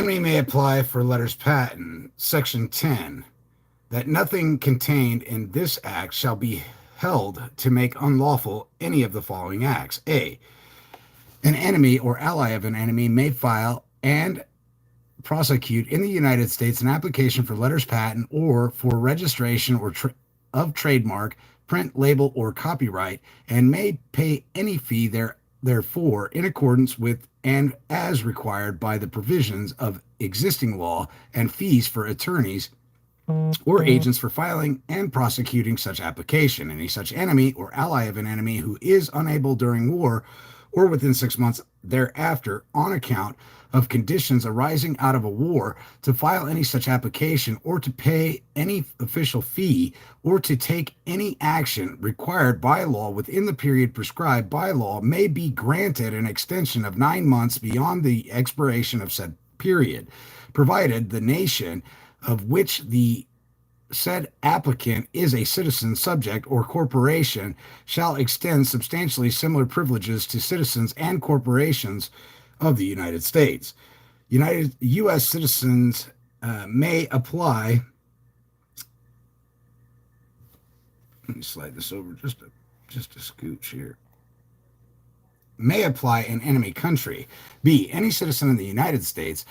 enemy may apply for letters patent. Section 10, that nothing contained in this act shall be held to make unlawful any of the following acts. A, an enemy or ally of an enemy may file and prosecute in the United States an application for letters patent or for registration or of trademark, print, label, or copyright, and may pay any fee therefore in accordance with and as required by the provisions of existing law, and fees for attorneys or agents for filing and prosecuting such application. Any such enemy or ally of an enemy who is unable during war or within 6 months thereafter, on account of conditions arising out of a war, to file any such application or to pay any official fee or to take any action required by law within the period prescribed by law may be granted an extension of 9 months beyond the expiration of said period, provided the nation of which the said applicant is a citizen, subject, or corporation shall extend substantially similar privileges to citizens and corporations of the United States. U.S. citizens may apply. Let me slide this over just a scooch here. May apply in enemy country. B, any citizen in the United States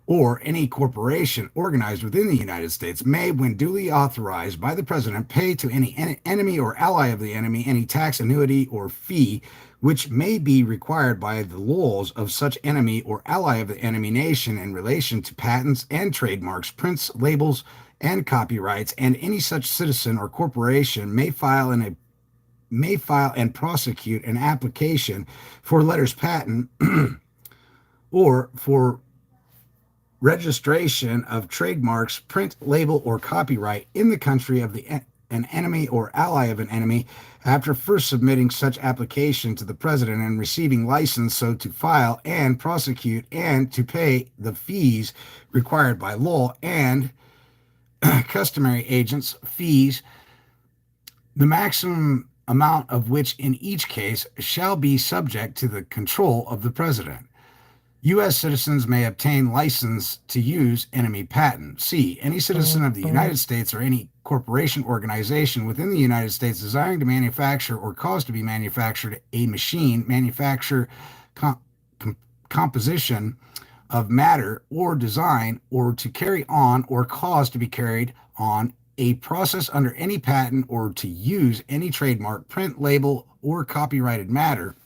or any corporation organized within the United States may, when duly authorized by the President, pay to any enemy or ally of the enemy any tax, annuity, or fee which may be required by the laws of such enemy or ally of the enemy nation in relation to patents and trademarks, prints, labels, and copyrights, and any such citizen or corporation may file and prosecute an application for letters patent or for registration of trademarks, print, label, or copyright in the country of an enemy or ally of an enemy after first submitting such application to the President and receiving license so to file and prosecute and to pay the fees required by law and customary agents' fees, the maximum amount of which in each case shall be subject to the control of the President. U.S. citizens may obtain license to use enemy patent. C, any citizen of the United States or any corporation organization within the United States desiring to manufacture or cause to be manufactured a machine, manufacture, composition of matter or design, or to carry on or cause to be carried on a process under any patent or to use any trademark, print, label, or copyrighted matter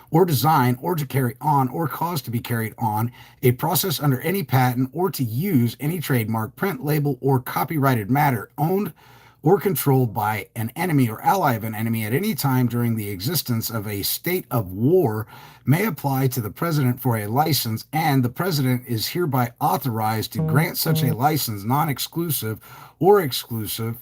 or design, or to carry on or cause to be carried on a process under any patent or to use any trademark, print, label, or copyrighted matter owned or controlled by an enemy or ally of an enemy at any time during the existence of a state of war may apply to the President for a license, and the President is hereby authorized to grant such a license, non-exclusive or exclusive,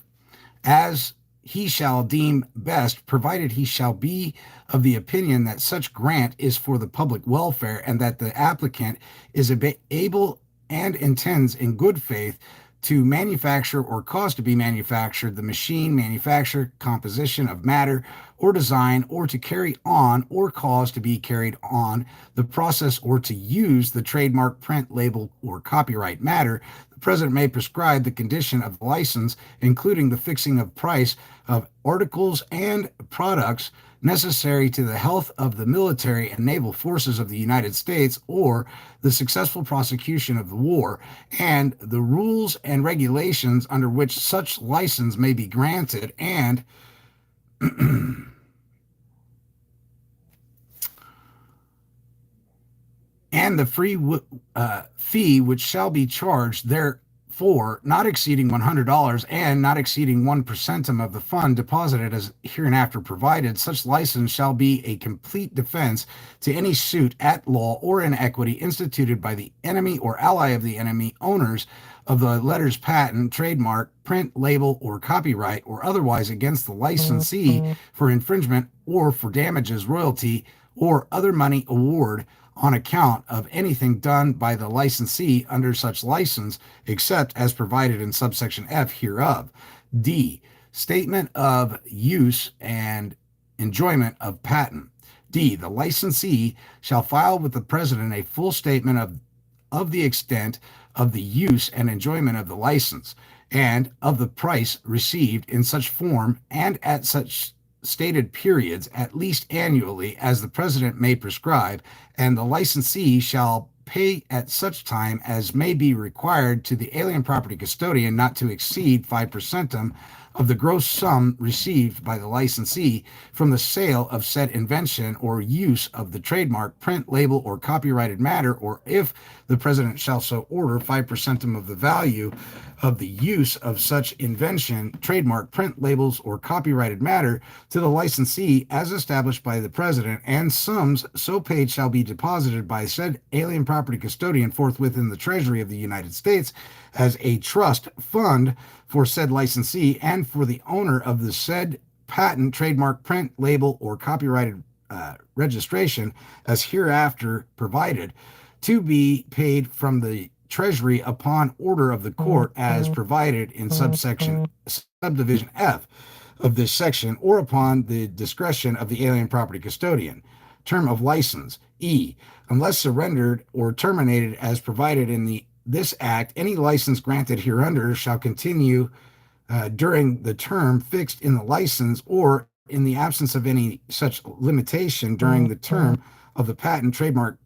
as he shall deem best, provided he shall be of the opinion that such grant is for the public welfare and that the applicant is able and intends in good faith to manufacture or cause to be manufactured the machine, manufacture, composition of matter or design, or to carry on or cause to be carried on the process or to use the trademark, print, label, or copyright matter. The President may prescribe the condition of the license, including the fixing of price of articles and products necessary to the health of the military and naval forces of the United States or the successful prosecution of the war, and the rules and regulations under which such license may be granted, and and the fee which shall be charged therefor, not exceeding $100 and not exceeding 1% of the fund deposited as hereinafter provided. Such license shall be a complete defense to any suit at law or in equity instituted by the enemy or ally of the enemy owners of the letters patent, trademark, print, label, or copyright, or otherwise against the licensee for infringement or for damages, royalty, or other money award on account of anything done by the licensee under such license, except as provided in subsection F hereof. D, statement of use and enjoyment of patent. D, the licensee shall file with the President a full statement of the extent of the use and enjoyment of the license, and of the price received in such form and at such stated periods, at least annually, as the President may prescribe, and the licensee shall pay at such time as may be required to the alien property custodian not to exceed 5% of the gross sum received by the licensee from the sale of said invention or use of the trademark, print, label, or copyrighted matter, or if the President shall so order, 5% of the value of the use of such invention, trademark, print, labels, or copyrighted matter to the licensee as established by the President, and sums so paid shall be deposited by said alien property custodian forthwith in the Treasury of the United States as a trust fund for said licensee and for the owner of the said patent, trademark, print, label, or copyrighted registration as hereafter provided, to be paid from the Treasury upon order of the court as provided in subdivision F of this section, or upon the discretion of the alien property custodian. Term of license. E. Unless surrendered or terminated as provided in this act, any license granted hereunder shall continue during the term fixed in the license, or in the absence of any such limitation during the term of the patent, trademark,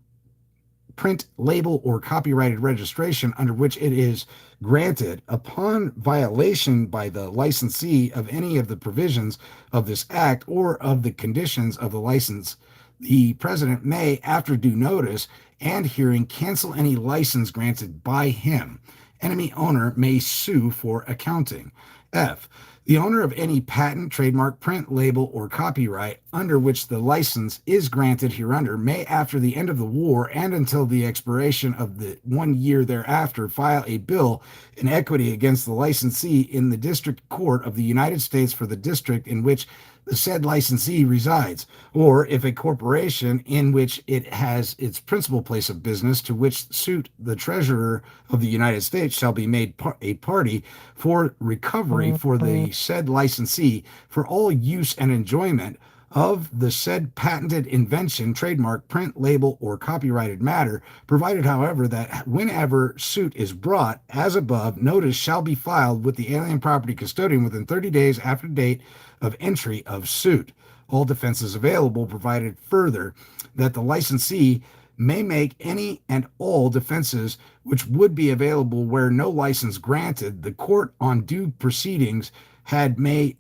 print, label, or copyrighted registration under which it is granted. Upon violation by the licensee of any of the provisions of this act or of the conditions of the license, the President may, after due notice and hearing, cancel any license granted by him. Enemy owner may sue for accounting. F. The owner of any patent, trademark, print, label, or copyright under which the license is granted hereunder may, after the end of the war and until the expiration of the 1 year thereafter, file a bill in equity against the licensee in the District Court of the United States for the district in which the said licensee resides, or if a corporation in which it has its principal place of business, to which suit the Treasurer of the United States shall be made a party for recovery for the said licensee for all use and enjoyment of the said patented invention, trademark, print, label, or copyrighted matter, provided, however, that whenever suit is brought, as above, notice shall be filed with the alien property custodian within 30 days after date of entry of suit. All defenses available, provided further that the licensee may make any and all defenses which would be available where no license granted. The court on due proceedings may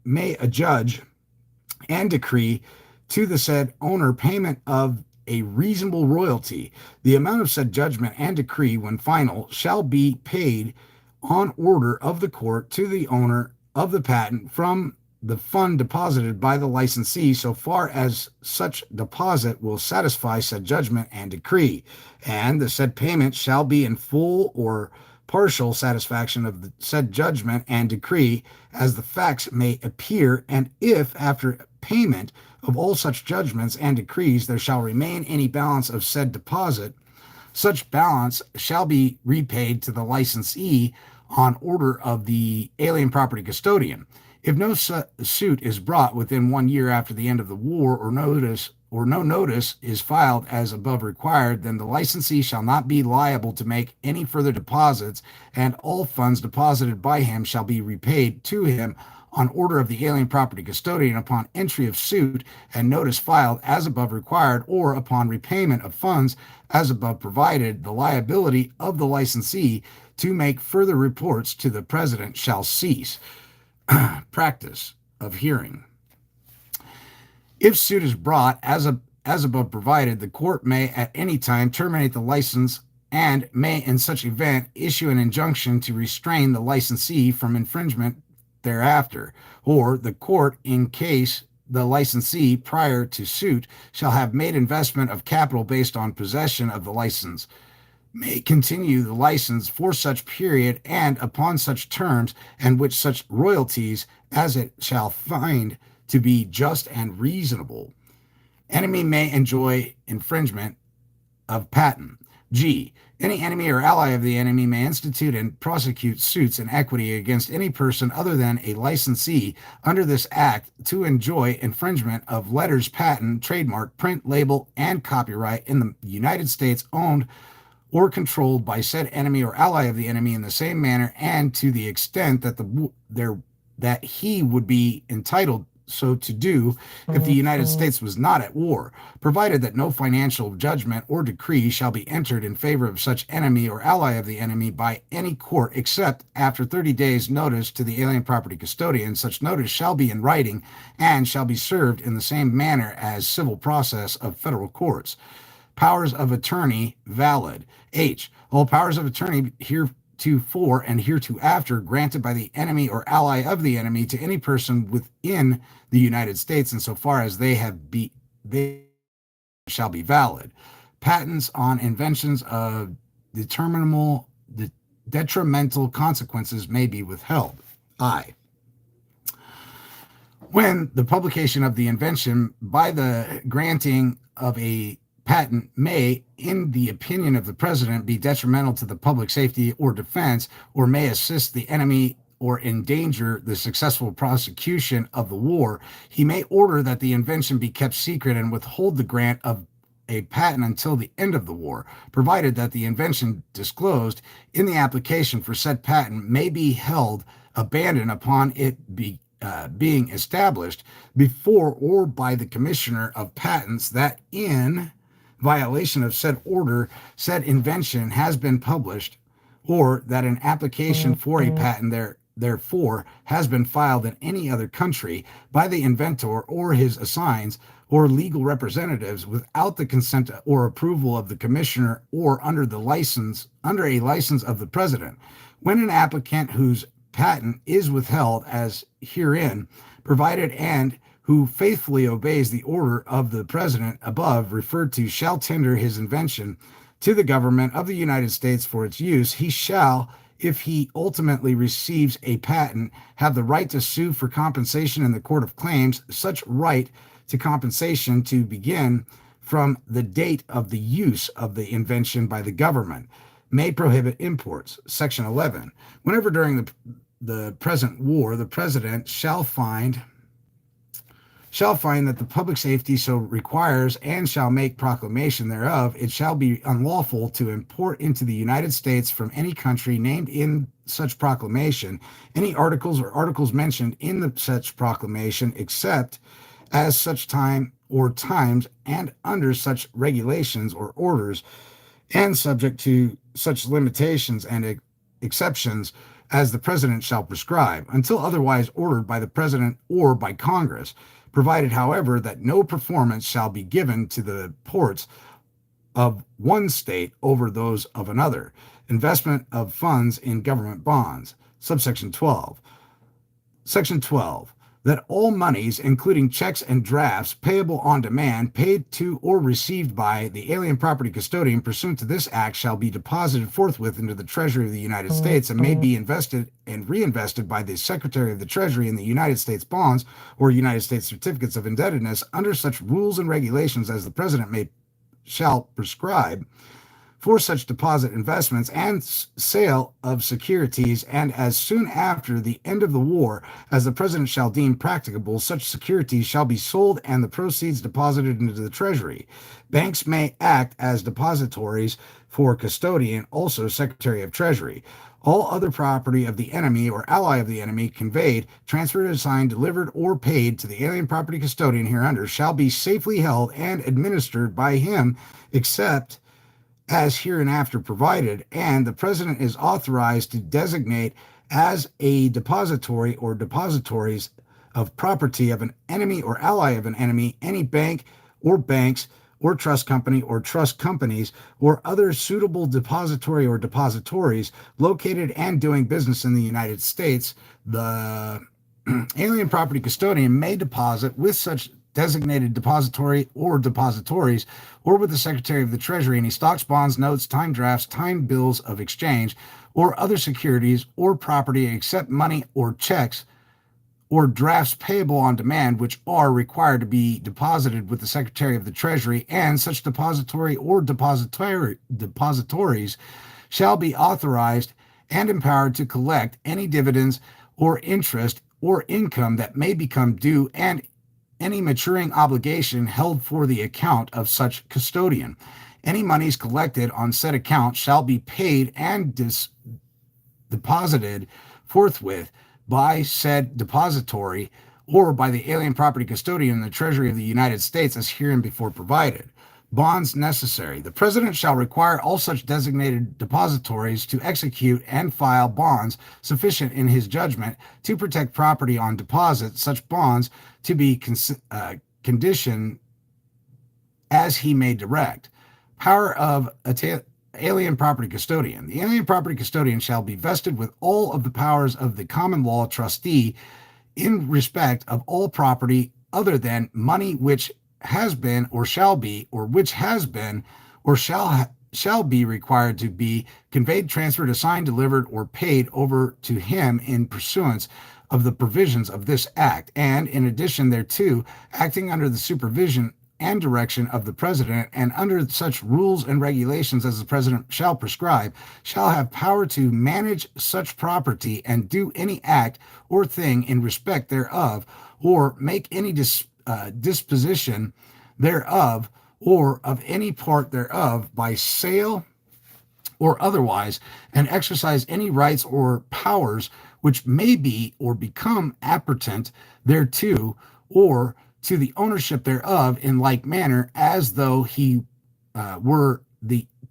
adjudge and decree to the said owner payment of a reasonable royalty. The amount of said judgment and decree, when final, shall be paid on order of the court to the owner of the patent from the fund deposited by the licensee, so far as such deposit will satisfy said judgment and decree, and the said payment shall be in full or partial satisfaction of the said judgment and decree as the facts may appear, and if after payment of all such judgments and decrees there shall remain any balance of said deposit, such balance shall be repaid to the licensee on order of the alien property custodian. If no suit is brought within 1 year after the end of the war, or no notice is filed as above required, then the licensee shall not be liable to make any further deposits, and all funds deposited by him shall be repaid to him on order of the alien property custodian upon entry of suit and notice filed as above required, or upon repayment of funds as above provided. The liability of the licensee to make further reports to the President shall cease. Practice of hearing. If suit is brought as above provided, the court may at any time terminate the license and may in such event issue an injunction to restrain the licensee from infringement thereafter, or the court, in case the licensee prior to suit shall have made investment of capital based on possession of the license, may continue the license for such period and upon such terms and with such royalties as it shall find to be just and reasonable. Enemy may enjoy infringement of patent. G. Any enemy or ally of the enemy may institute and prosecute suits in equity against any person other than a licensee under this act to enjoy infringement of letters, patent, trademark, print, label, and copyright in the United States owned or controlled by said enemy or ally of the enemy in the same manner and to the extent that that he would be entitled so to do if the United States was not at war, provided that no financial judgment or decree shall be entered in favor of such enemy or ally of the enemy by any court except after 30 days' notice to the alien property custodian. Such notice shall be in writing and shall be served in the same manner as civil process of federal courts. Powers of attorney valid. H. All powers of attorney heretofore and hereafter granted by the enemy or ally of the enemy to any person within the United States, insofar as they shall be valid. Patents on inventions of detrimental consequences may be withheld. I. When the publication of the invention by the granting of a patent may, in the opinion of the president, be detrimental to the public safety or defense, or may assist the enemy or endanger the successful prosecution of the war, he may order that the invention be kept secret and withhold the grant of a patent until the end of the war, provided that the invention disclosed in the application for said patent may be held abandoned upon it being established before or by the commissioner of patents that in violation of said order, said invention has been published, or that an application for a patent therefore has been filed in any other country by the inventor or his assigns or legal representatives without the consent or approval of the commissioner or under a license of the president. When an applicant whose patent is withheld as herein provided and who faithfully obeys the order of the president above referred to shall tender his invention to the government of the United States for its use, he shall, if he ultimately receives a patent, have the right to sue for compensation in the Court of Claims, such right to compensation to begin from the date of the use of the invention by the government, may prohibit imports. Section 11. Whenever during the present war the president shall find that the public safety so requires and shall make proclamation thereof, it shall be unlawful to import into the United States from any country named in such proclamation any articles or articles mentioned in such proclamation, except as such time or times and under such regulations or orders, and subject to such limitations and exceptions as the president shall prescribe, until otherwise ordered by the president or by Congress, provided, however, that no performance shall be given to the ports of one state over those of another. Investment of funds in government bonds. Subsection 12. Section 12. That all monies, including checks and drafts, payable on demand, paid to or received by the alien property custodian pursuant to this act shall be deposited forthwith into the Treasury of the United States and may be invested and reinvested by the Secretary of the Treasury in the United States bonds or United States certificates of indebtedness under such rules and regulations as the President shall prescribe for such deposit investments and sale of securities, and as soon after the end of the war as the President shall deem practicable, such securities shall be sold and the proceeds deposited into the Treasury. Banks may act as depositories for Custodian, also Secretary of Treasury. All other property of the enemy or ally of the enemy conveyed, transferred, assigned, delivered, or paid to the alien property custodian hereunder shall be safely held and administered by him, except as hereinafter provided, and the president is authorized to designate as a depository or depositories of property of an enemy or ally of an enemy any bank or banks or trust company or trust companies or other suitable depository or depositories located and doing business in the United States. The alien property custodian may deposit with such designated depository or depositories, or with the Secretary of the Treasury, any stocks, bonds, notes, time drafts, time bills of exchange, or other securities or property except money or checks or drafts payable on demand, which are required to be deposited with the Secretary of the Treasury, and such depository or depositories shall be authorized and empowered to collect any dividends or interest or income that may become due and any maturing obligation held for the account of such custodian. Any monies collected on said account shall be paid and deposited forthwith by said depository or by the alien property custodian in the Treasury of the United States as hereinbefore provided. Bonds necessary. The President shall require all such designated depositories to execute and file bonds sufficient in his judgment to protect property on deposit, such bonds to be conditioned as he may direct. Power of alien property custodian. The alien property custodian shall be vested with all of the powers of the common law trustee in respect of all property other than money which has been or shall be, or which has been or shall be required to be conveyed, transferred, assigned, delivered, or paid over to him in pursuance of the provisions of this act, and in addition thereto, acting under the supervision and direction of the President, and under such rules and regulations as the President shall prescribe, shall have power to manage such property and do any act or thing in respect thereof, or make any disposition thereof, or of any part thereof by sale or otherwise, and exercise any rights or powers which may be or become apperent thereto, or to the ownership thereof in like manner as though he were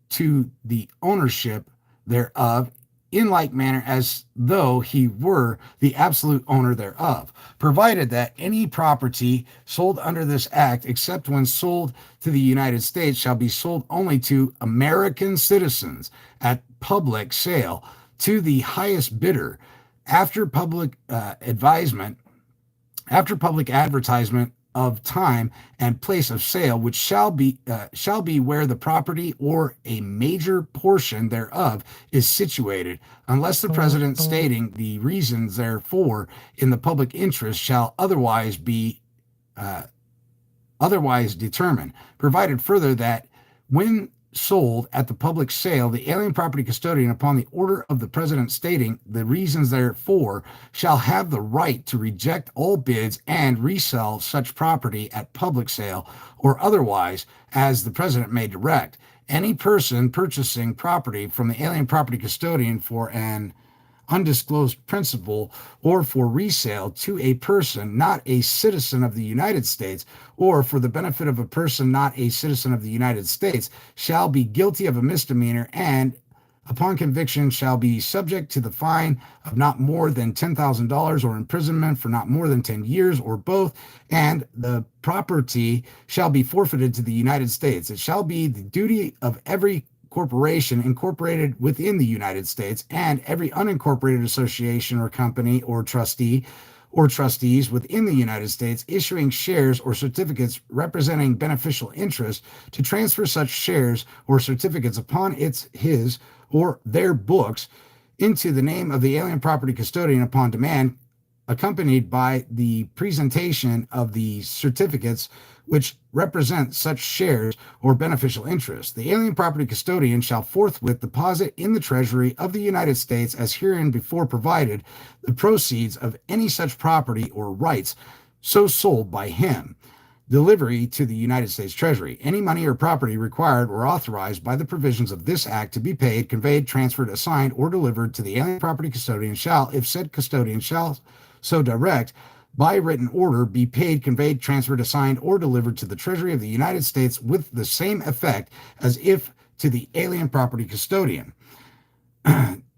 to the ownership thereof in like manner as though he were the absolute owner thereof, provided that any property sold under this act, except when sold to the United States, shall be sold only to American citizens at public sale to the highest bidder after public advertisement of time and place of sale, which shall be where the property or a major portion thereof is situated, unless the President stating the reasons therefor in the public interest shall otherwise determined. Provided further that when sold at the public sale, the alien property custodian, upon the order of the President stating the reasons therefor, shall have the right to reject all bids and resell such property at public sale or otherwise as the President may direct. Any person purchasing property from the alien property custodian for an undisclosed principal or for resale to a person not a citizen of the United States, or for the benefit of a person not a citizen of the United States, shall be guilty of a misdemeanor and upon conviction shall be subject to the fine of not more than $10,000 or imprisonment for not more than 10 years or both, and the property shall be forfeited to the United States. It shall be the duty of every corporation incorporated within the United States and every unincorporated association or company or trustee or trustees within the United States issuing shares or certificates representing beneficial interest to transfer such shares or certificates upon his or their books into the name of the alien property custodian upon demand, accompanied by the presentation of the certificates which represent such shares or beneficial interest. The alien property custodian shall forthwith deposit in the Treasury of the United States as hereinbefore provided the proceeds of any such property or rights so sold by him. Delivery to the United States Treasury. Any money or property required or authorized by the provisions of this act to be paid, conveyed, transferred, assigned, or delivered to the alien property custodian shall, if said custodian shall so direct, by written order, be paid, conveyed, transferred, assigned, or delivered to the Treasury of the United States with the same effect as if to the alien property custodian.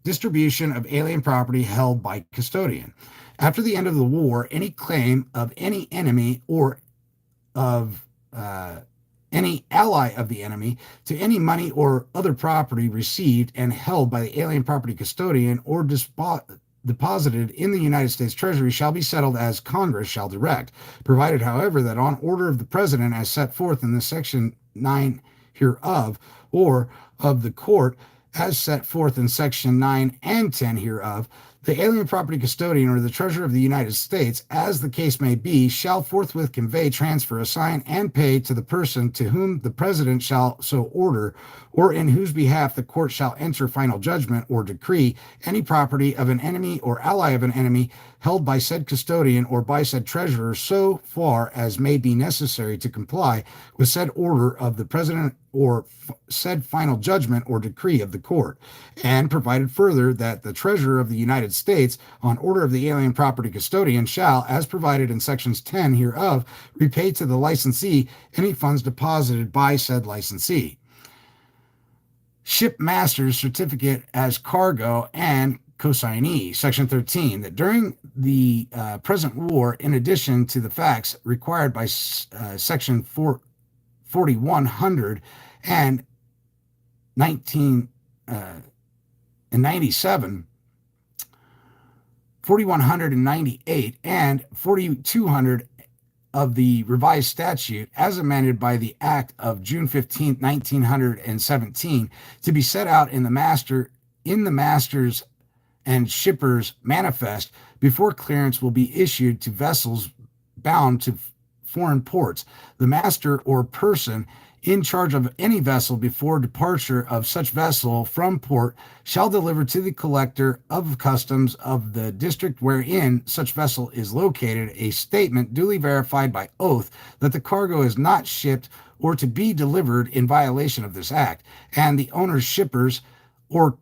Distribution of alien property held by custodian. After the end of the war, any claim of any enemy or of any ally of the enemy to any money or other property received and held by the alien property custodian or deposited in the United States Treasury shall be settled as Congress shall direct, provided, however, that on order of the President as set forth in the Section 9 hereof, or of the court as set forth in Section 9 and 10 hereof, the alien property custodian or the Treasurer of the United States, as the case may be, shall forthwith convey, transfer, assign, and pay to the person to whom the President shall so order, or in whose behalf the court shall enter final judgment or decree, any property of an enemy or ally of an enemy held by said custodian or by said treasurer so far as may be necessary to comply with said order of the president or said final judgment or decree of the court, and provided further that the treasurer of the United States, on order of the alien property custodian, shall, as provided in sections 10 hereof, repay to the licensee any funds deposited by said licensee. Shipmaster's certificate as cargo and consignee. Section 13, that during the present war, in addition to the facts required by section 4100 and 1997, 4198 and 4200 of the revised statute as amended by the Act of June 15, 1917, to be set out in the master's and shipper's manifest before clearance will be issued to vessels bound to foreign ports. The master or person in charge of any vessel before departure of such vessel from port shall deliver to the collector of customs of the district wherein such vessel is located a statement duly verified by oath that the cargo is not shipped or to be delivered in violation of this act, and the owners, shippers, or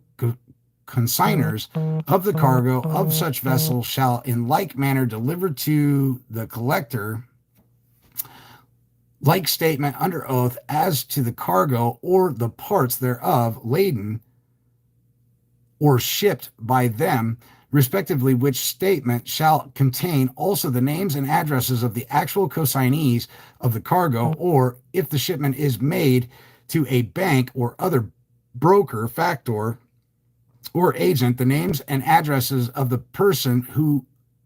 consignors of the cargo of such vessel shall in like manner deliver to the collector like statement under oath as to the cargo or the parts thereof laden or shipped by them, respectively, which statement shall contain also the names and addresses of the actual consignees of the cargo, or if the shipment is made to a bank or other broker, factor, or agent, the names and addresses of the person who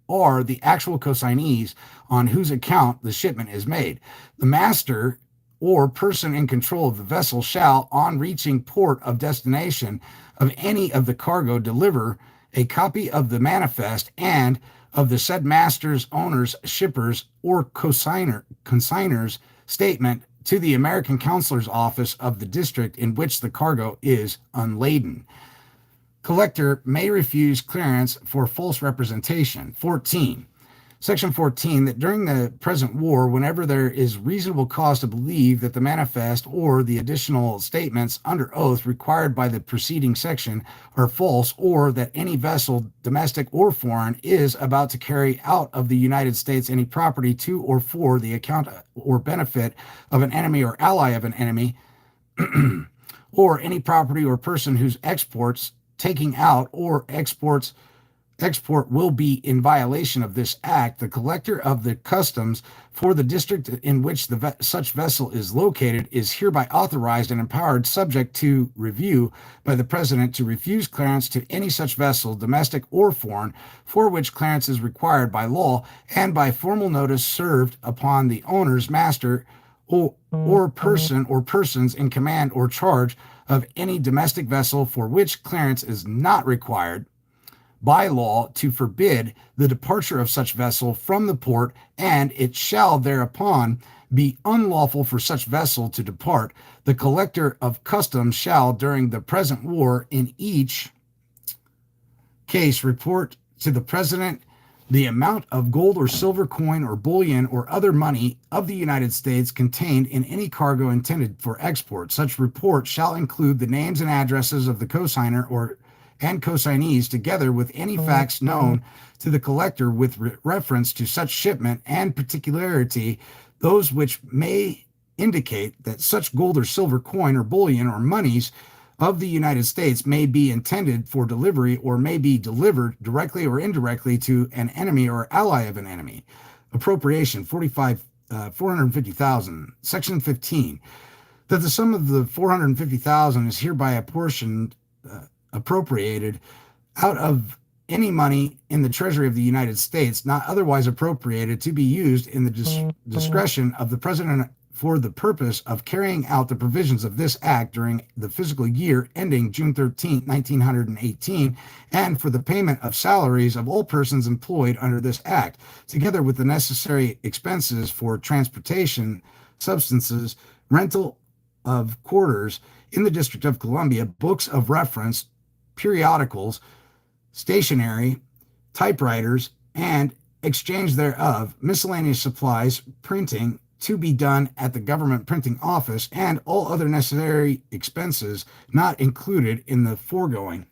are the actual consignees on whose account the shipment is made. The master or person in control of the vessel shall, on reaching port of destination of any of the cargo, deliver a copy of the manifest and of the said master's, owners, shippers, or consignors statement to the American Counselor's Office of the district in which the cargo is unladen. Collector may refuse clearance for false representation. 14. Section 14, that during the present war, whenever there is reasonable cause to believe that the manifest or the additional statements under oath required by the preceding section are false, or that any vessel, domestic or foreign, is about to carry out of the United States any property to or for the account or benefit of an enemy or ally of an enemy, or any property or person whose exports, taking out, or export will be in violation of this act, the collector of the customs for the district in which such vessel is located is hereby authorized and empowered, subject to review by the president, to refuse clearance to any such vessel, domestic or foreign, for which clearance is required by law, and by formal notice served upon the owner's master or person or persons in command or charge of any domestic vessel for which clearance is not required by law, to forbid the departure of such vessel from the port, and it shall thereupon be unlawful for such vessel to depart. The collector of customs shall, during the present war, in each case report to the president the amount of gold or silver coin or bullion or other money of the United States contained in any cargo intended for export. Such report shall include the names and addresses of the consignor and consignees, together with any facts known to the collector with reference to such shipment, and particularity those which may indicate that such gold or silver coin or bullion or monies of the United States may be intended for delivery or may be delivered directly or indirectly to an enemy or ally of an enemy. Appropriation 450,000. Section 15, that the sum of the 450,000 is hereby appropriated out of any money in the Treasury of the United States not otherwise appropriated, to be used in the discretion of the President for the purpose of carrying out the provisions of this act during the fiscal year ending June 13, 1918, and for the payment of salaries of all persons employed under this act, together with the necessary expenses for transportation, substances, rental of quarters in the District of Columbia, books of reference, periodicals, stationery, typewriters, and exchange thereof, miscellaneous supplies, printing to be done at the government printing office, and all other necessary expenses not included in the foregoing.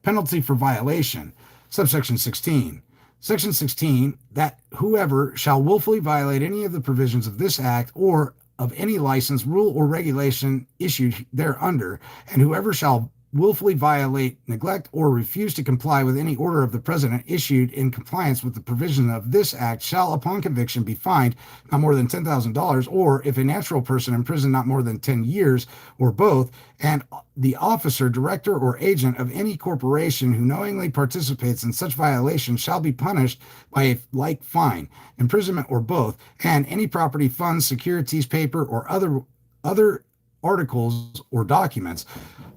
Penalty for violation. Subsection 16. Section 16, that whoever shall willfully violate any of the provisions of this act or of any license, rule, or regulation issued thereunder, and whoever shall willfully violate, neglect, or refuse to comply with any order of the President issued in compliance with the provision of this act shall, upon conviction, be fined not more than $10,000, or if a natural person imprisoned not more than 10 years, or both, and the officer, director, or agent of any corporation who knowingly participates in such violation shall be punished by a like fine, imprisonment, or both, and any property, funds, securities, paper, or other articles or documents,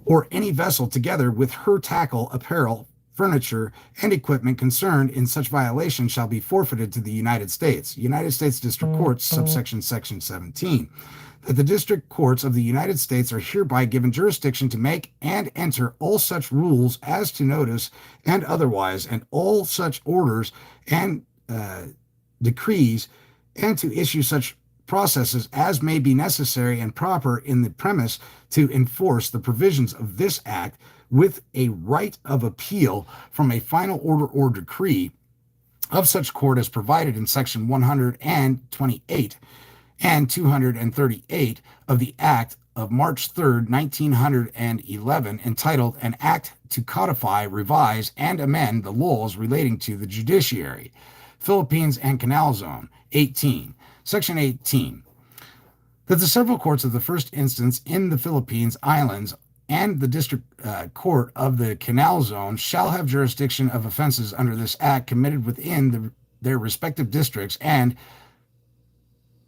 or any vessel together with her tackle, apparel, furniture, and equipment concerned in such violation shall be forfeited to the United States. United States District Courts, subsection section 17. That the district courts of the United States are hereby given jurisdiction to make and enter all such rules as to notice and otherwise, and all such orders and decrees, and to issue such processes as may be necessary and proper in the premise to enforce the provisions of this act, with a right of appeal from a final order or decree of such court as provided in section 128 and 238 of the Act of March 3rd, 1911, entitled An Act to Codify, Revise, and Amend the Laws Relating to the Judiciary. Philippines and Canal Zone. 18. Section 18. That the several courts of the first instance in the Philippines Islands and the District Court of the Canal Zone shall have jurisdiction of offenses under this act committed within their respective districts, and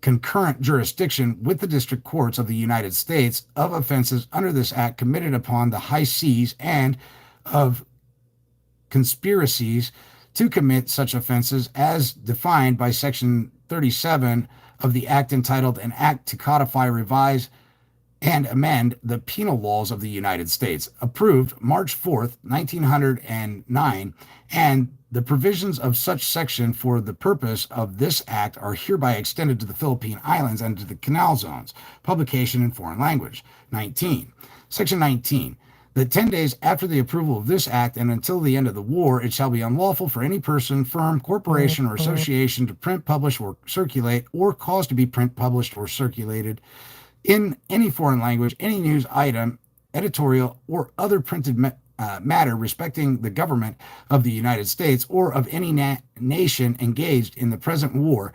concurrent jurisdiction with the district courts of the United States of offenses under this act committed upon the high seas, and of conspiracies to commit such offenses as defined by section 37 of the act entitled An Act to Codify, Revise, and Amend the Penal Laws of the United States, approved March 4th, 1909, and the provisions of such section for the purpose of this act are hereby extended to the Philippine Islands and to the Canal Zones. Publication in foreign language. 19. Section 19. That 10 days after the approval of this act and until the end of the war, it shall be unlawful for any person, firm, corporation, or association to print, publish, or circulate, or cause to be print, published, or circulated in any foreign language, any news item, editorial, or other printed matter respecting the government of the United States or of any nation engaged in the present war,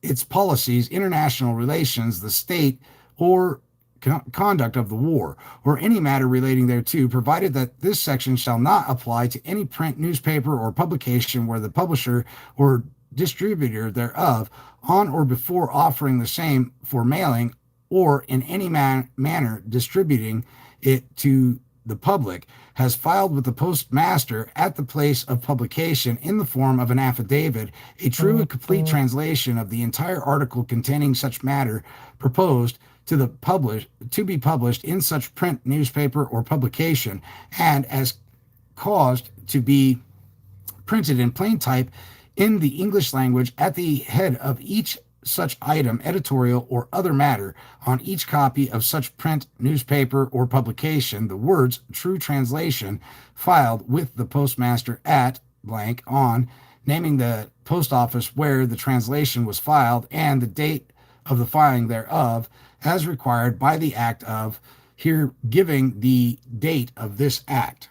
its policies, international relations, the state, or conduct of the war, or any matter relating thereto, provided that this section shall not apply to any print, newspaper, or publication where the publisher or distributor thereof, on or before offering the same for mailing, or in any manner distributing it to the public, has filed with the postmaster at the place of publication in the form of an affidavit, a true and complete translation of the entire article containing such matter proposed to be published in such print, newspaper, or publication, and as caused to be printed in plain type in the English language at the head of each such item, editorial, or other matter, on each copy of such print, newspaper, or publication, the words true translation filed with the postmaster at blank on, naming the post office where the translation was filed and the date of the filing thereof, as required by the act of, here giving the date of this act.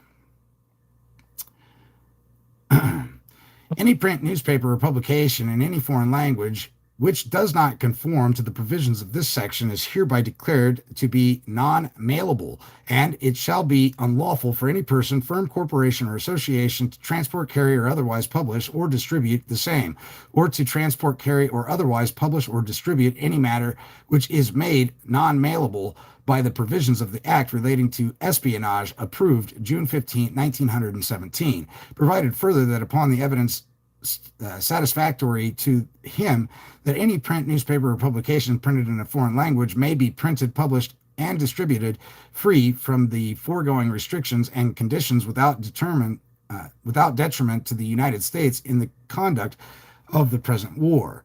Any print, newspaper, or publication in any foreign language which does not conform to the provisions of this section is hereby declared to be non-mailable, and it shall be unlawful for any person, firm, corporation, or association to transport, carry, or otherwise publish or distribute the same, or to transport, carry, or otherwise publish or distribute any matter which is made non-mailable by the provisions of the Act relating to espionage, approved June 15, 1917, provided further that upon the evidence satisfactory to him that any print, newspaper, or publication printed in a foreign language may be printed, published, and distributed free from the foregoing restrictions and conditions without without detriment to the United States in the conduct of the present war.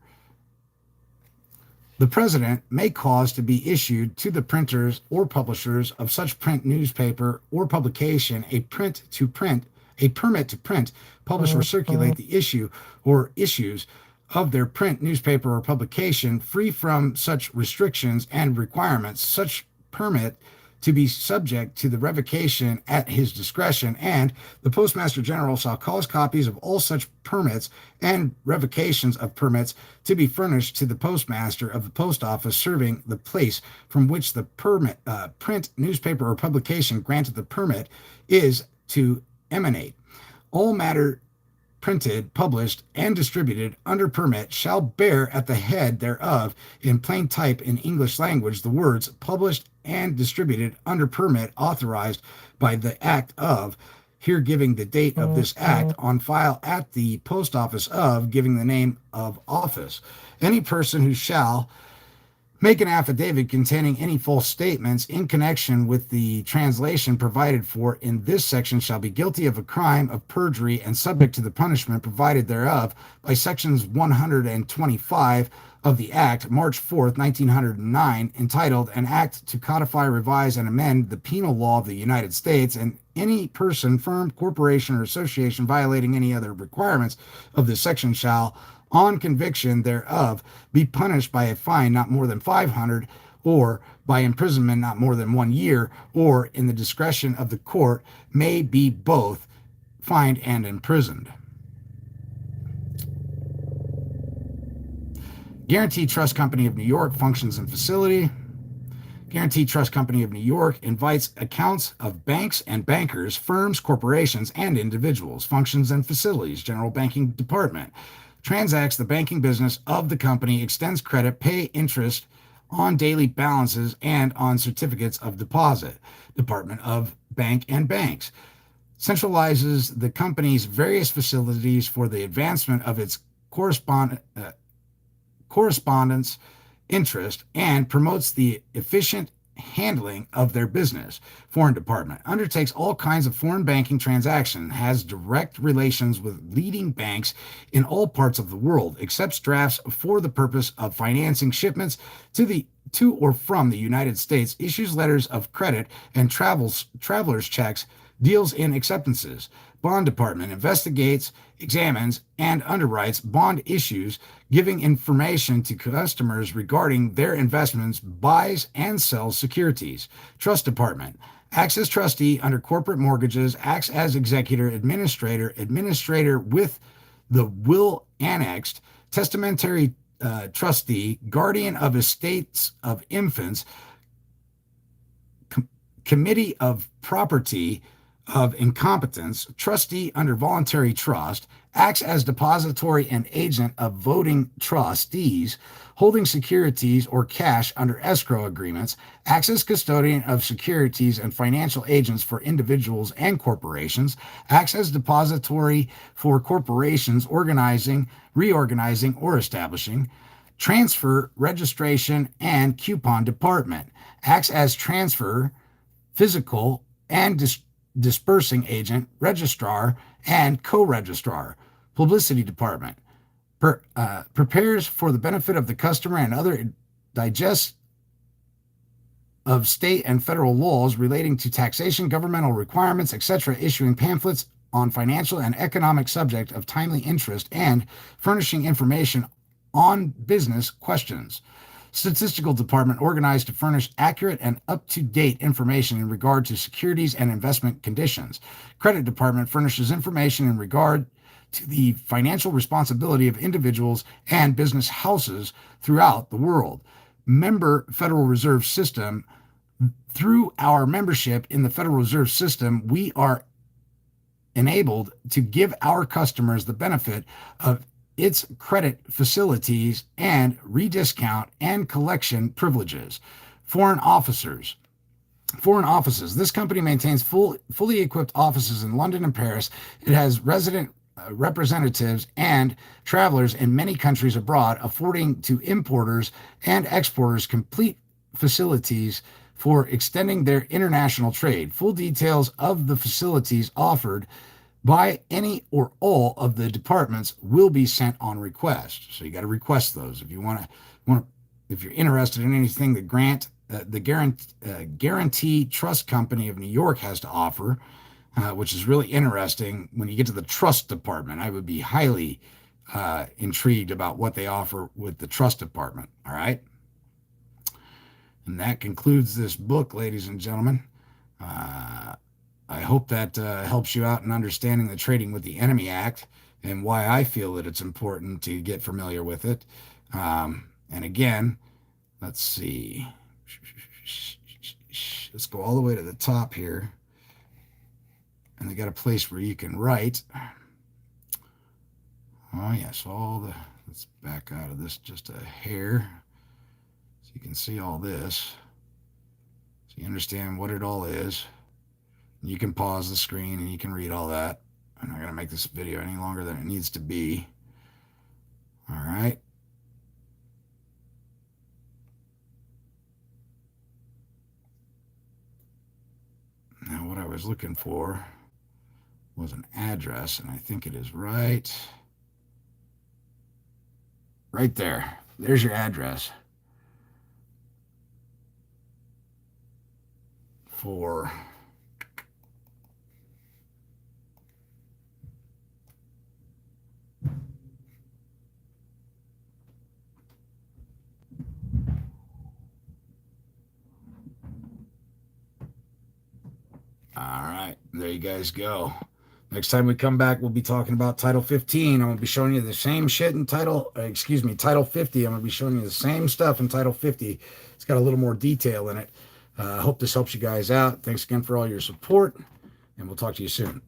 The President may cause to be issued to the printers or publishers of such print newspaper or publication a permit to print, publish, or circulate the issue or issues of their print newspaper or publication free from such restrictions and requirements. Such permit to be subject to the revocation at his discretion, and the Postmaster General shall cause copies of all such permits and revocations of permits to be furnished to the Postmaster of the Post Office serving the place from which the print, newspaper, or publication granted the permit is to emanate. All matter printed, published, and distributed under permit shall bear at the head thereof, in plain type in English language, the words published and distributed under permit authorized by the act of, here giving the date of this act, on file at the post office of, giving the name of office. Any person who shall make an affidavit containing any false statements in connection with the translation provided for in this section shall be guilty of a crime of perjury and subject to the punishment provided thereof by sections 125 of the Act, March 4th, 1909, entitled An Act to Codify, Revise, and Amend the Penal Law of the United States, and any person, firm, corporation, or association violating any other requirements of this section shall, on conviction thereof, be punished by a fine not more than 500, or by imprisonment not more than 1 year, or in the discretion of the court may be both fined and imprisoned. Guaranty Trust Company of New York functions and facility. Guaranty Trust Company of New York invites accounts of banks and bankers, firms, corporations, and individuals. Functions and facilities. General Banking Department transacts the banking business of the company, extends credit, pay interest on daily balances and on certificates of deposit. Department of Bank and Banks centralizes the company's various facilities for the advancement of its correspondence interest and promotes the efficient handling of their business. Foreign Department undertakes all kinds of foreign banking transaction, has direct relations with leading banks in all parts of the world, accepts drafts for the purpose of financing shipments to or from the United States, issues letters of credit and travelers checks, deals in acceptances. Bond Department investigates, examines, and underwrites bond issues, giving information to customers regarding their investments, buys and sells securities. Trust Department acts as trustee under corporate mortgages, acts as executor, administrator with the will annexed, testamentary trustee, guardian of estates of infants, committee of property of incompetence, trustee under voluntary trust, acts as depository and agent of voting trustees, holding securities or cash under escrow agreements, acts as custodian of securities and financial agents for individuals and corporations, acts as depository for corporations organizing, reorganizing, or establishing, transfer, registration, and coupon department, acts as transfer, physical, and dispersing agent, registrar, and co-registrar. Publicity Department prepares for the benefit of the customer and other digests of state and federal laws relating to taxation, governmental requirements, etc., issuing pamphlets on financial and economic subject of timely interest, and furnishing information on business questions. Statistical Department organized to furnish accurate and up-to-date information in regard to securities and investment conditions. Credit Department furnishes information in regard to the financial responsibility of individuals and business houses throughout the world. Member Federal Reserve System. Through our membership in the Federal Reserve System, we are enabled to give our customers the benefit of its credit facilities and rediscount and collection privileges. Foreign offices. This company maintains fully equipped offices in London and Paris. It has resident representatives and travelers in many countries abroad, affording to importers and exporters complete facilities for extending their international trade. Full details of the facilities offered by any or all of the departments will be sent on request. So you got to request those if you want to, if you're interested in anything the Guarantee Trust Company of New York has to offer, which is really interesting. When you get to the trust department, I would be highly intrigued about what they offer with the trust department. All right. And that concludes this book, ladies and gentlemen. Uh, I hope that helps you out in understanding the Trading with the Enemy Act and why I feel that it's important to get familiar with it. And again, let's see. Let's go all the way to the top here. And they got a place where you can write. Oh, yes, let's back out of this just a hair so you can see all this. So you understand what it all is. You can pause the screen and you can read all that. I'm not going to make this video any longer than it needs to be. All right. Now, what I was looking for was an address, and I think it is right there. There's your address for all right, there you guys go. Next time we come back, we'll be talking about Title 15. I'm going to be showing you the same shit in Title 50. I'm going to be showing you the same stuff in Title 50. It's got a little more detail in it. I hope this helps you guys out. Thanks again for all your support, and we'll talk to you soon.